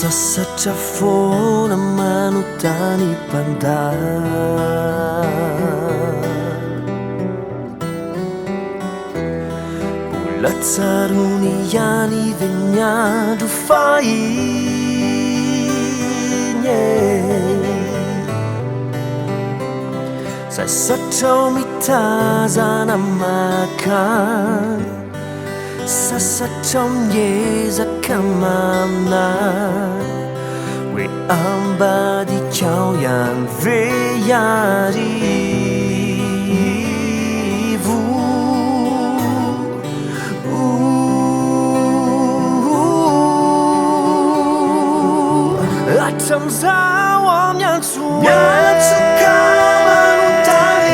Sasatra foana manontany mbola tsarony ihany ve ny andro fahiny sasatrao mitazana makany sasatrao miezaka maminany hoe ambadikao ihany ve iarivo hatramizao aho miantsoka manontany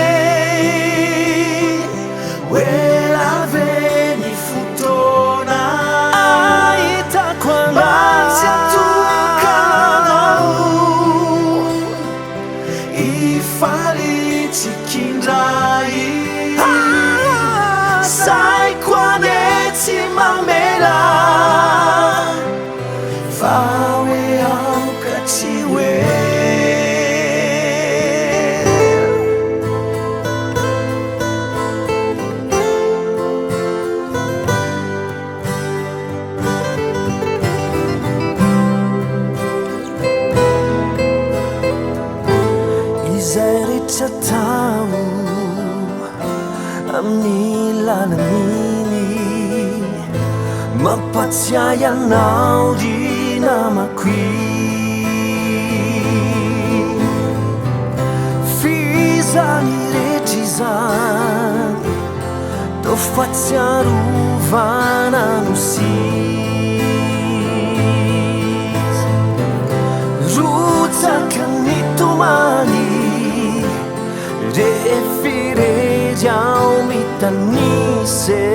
hoe lave ny fotoana ahitako anazy atokanao ifaritsikindray saiko ane tsy mamela fa hoe aoka tsy hoe izay rehetra tao amin'ny lalan'iny mampatsiahy anao ry namako fizany rehetra izany tao fahatsiarovana no sisa rotsaka ny tomany rehefirery ao mitanise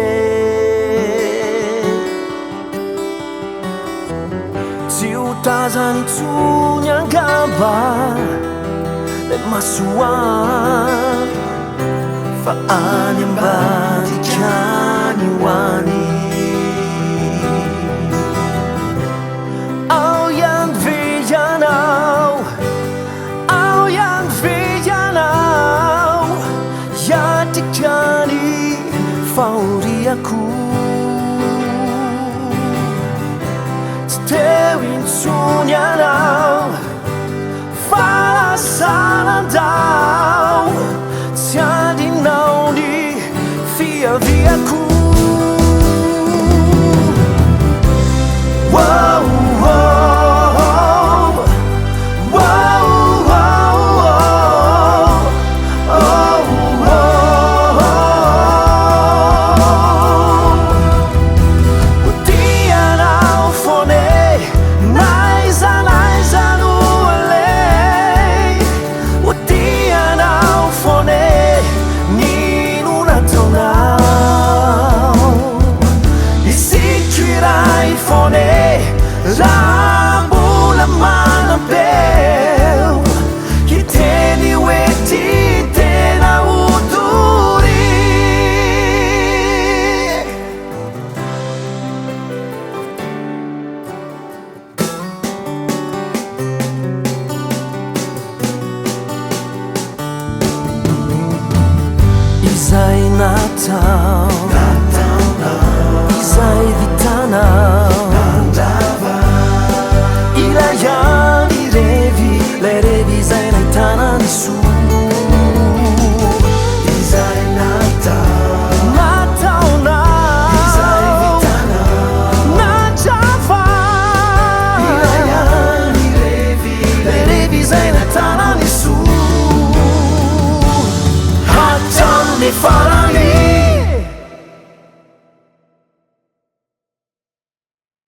tsy ho tazany intsony angamba le masoany fa any ambadikany hoany ao ihany ve ianao ao ihany ve ianao iatrikany fahoriako tsy teo intsony ianao fa lasanandao tsy andinao ny fiaviako raha mbola manam-peo hiteny hoe ty tena otory izay natao izay vitanao